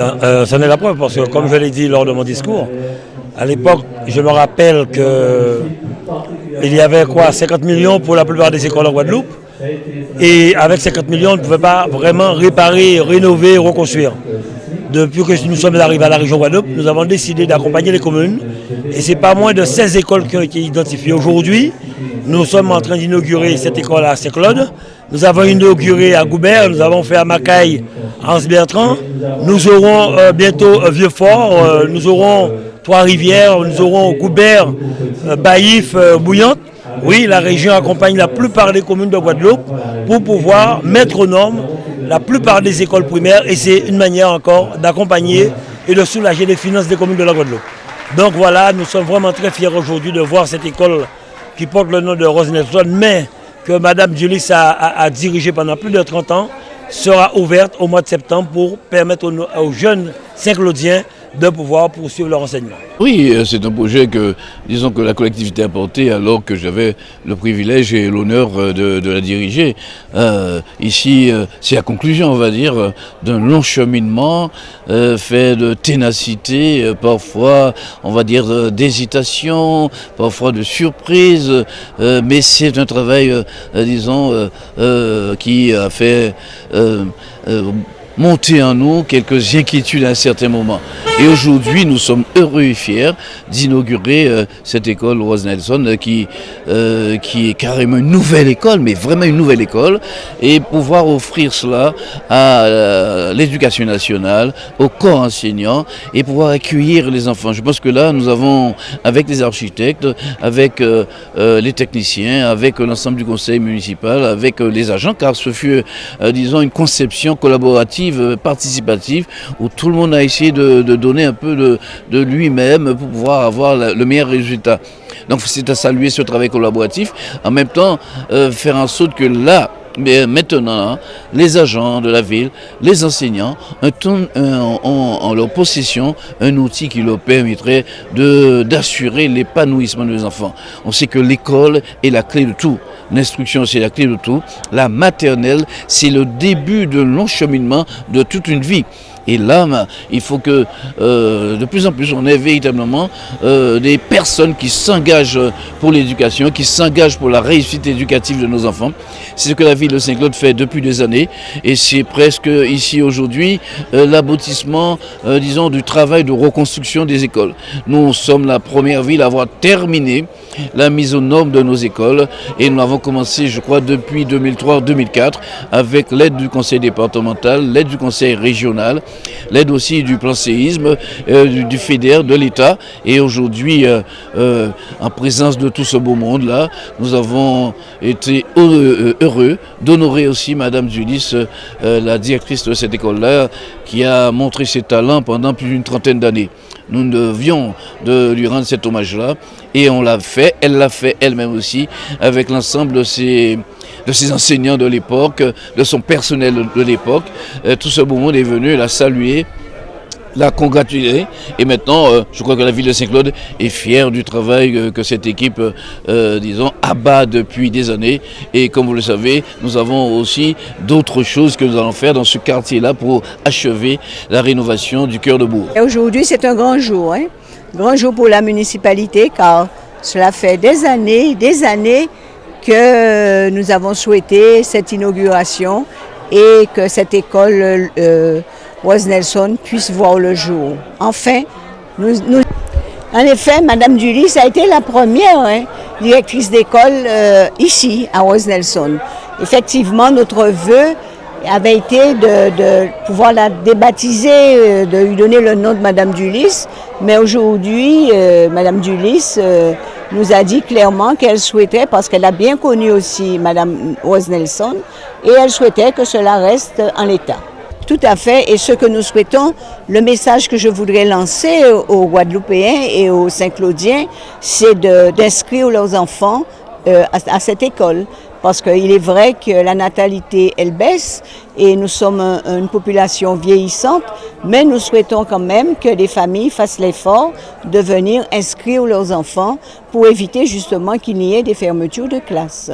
Ça n'est la preuve parce que, comme je l'ai dit lors de mon discours, à l'époque, je me rappelle qu'il y avait 50 millions pour la plupart des écoles en Guadeloupe. Et avec 50 millions, on ne pouvait pas vraiment réparer, rénover, reconstruire. Depuis que nous sommes arrivés à la région Guadeloupe, nous avons décidé d'accompagner les communes. Et ce n'est pas moins de 16 écoles qui ont été identifiées. Aujourd'hui, nous sommes en train d'inaugurer cette école à Saint-Claude. Nous avons inauguré à Goubert, nous avons fait à Macaille, à Anse-Bertrand. Nous aurons bientôt Vieux-Fort, nous aurons Trois-Rivières, nous aurons Goubert, Baïf, Bouillante. Oui, la région accompagne la plupart des communes de Guadeloupe pour pouvoir mettre aux normes la plupart des écoles primaires et c'est une manière encore d'accompagner et de soulager les finances des communes de la Guadeloupe. Donc voilà, nous sommes vraiment très fiers aujourd'hui de voir cette école qui porte le nom de Rose Nelson, mais que Mme Julis a dirigé pendant plus de 30 ans, sera ouverte au mois de septembre pour permettre aux jeunes Saint-Claudiens de pouvoir poursuivre leur enseignement. Oui, c'est un projet que, disons que la collectivité a porté alors que j'avais le privilège et l'honneur de la diriger. Ici, c'est la conclusion, on va dire, d'un long cheminement fait de ténacité, parfois, on va dire, d'hésitation, parfois de surprise, mais c'est un travail, disons, qui a fait monter en nous quelques inquiétudes à un certain moment. Et aujourd'hui, nous sommes heureux et fiers d'inaugurer cette école Rose Nelson qui est carrément une nouvelle école, mais vraiment une nouvelle école, et pouvoir offrir cela à l'éducation nationale, au corps enseignant, et pouvoir accueillir les enfants. Je pense que là, nous avons, avec les architectes, avec les techniciens, avec l'ensemble du conseil municipal, avec les agents, car ce fut, disons, une conception collaborative, participative, où tout le monde a essayé de donner un peu de lui-même pour pouvoir avoir le meilleur résultat. Donc c'est à saluer ce travail collaboratif, en même temps faire en sorte que là, mais maintenant, les agents de la ville, les enseignants, ont en leur possession un outil qui leur permettrait d'assurer l'épanouissement des enfants. On sait que l'école est la clé de tout. L'instruction, c'est la clé de tout. La maternelle, c'est le début d'un long cheminement de toute une vie. Et là, il faut que de plus en plus on ait véritablement des personnes qui s'engagent pour l'éducation, qui s'engagent pour la réussite éducative de nos enfants. C'est ce que la ville de Saint-Claude fait depuis des années et c'est presque ici aujourd'hui l'aboutissement, disons, du travail de reconstruction des écoles. Nous sommes la première ville à avoir terminé la mise aux normes de nos écoles et nous avons commencé, je crois, depuis 2003-2004 avec l'aide du conseil départemental, l'aide du conseil régional, l'aide aussi du plan séisme, du FEDER, de l'État. Et aujourd'hui, en présence de tout ce beau monde-là, nous avons été heureux d'honorer aussi Mme Julis, la directrice de cette école-là, qui a montré ses talents pendant plus d'une trentaine d'années. Nous devions de lui rendre cet hommage-là et on l'a fait, elle l'a fait elle-même aussi, avec l'ensemble de ses enseignants de l'époque, de son personnel de l'époque. Tout ce beau monde est venu la saluer, la congratuler et maintenant je crois que la ville de Saint-Claude est fière du travail que cette équipe disons abat depuis des années et comme vous le savez nous avons aussi d'autres choses que nous allons faire dans ce quartier-là pour achever la rénovation du cœur de bourg. Aujourd'hui c'est un grand jour, grand jour pour la municipalité car cela fait des années que nous avons souhaité cette inauguration et que cette école Rose Nelson puisse voir le jour. Enfin, en effet, Mme Julis a été la première directrice d'école ici, à Rose Nelson. Effectivement, notre vœu avait été de pouvoir la débaptiser, de lui donner le nom de Mme Julis. Mais aujourd'hui, Mme Julis nous a dit clairement qu'elle souhaitait, parce qu'elle a bien connu aussi Mme Rose Nelson, et elle souhaitait que cela reste en l'état. Tout à fait, et ce que nous souhaitons, le message que je voudrais lancer aux Guadeloupéens et aux Saint-Claudiens, c'est d'inscrire leurs enfants à cette école. Parce qu'il est vrai que la natalité, elle baisse et nous sommes une population vieillissante, mais nous souhaitons quand même que les familles fassent l'effort de venir inscrire leurs enfants pour éviter justement qu'il n'y ait des fermetures de classes.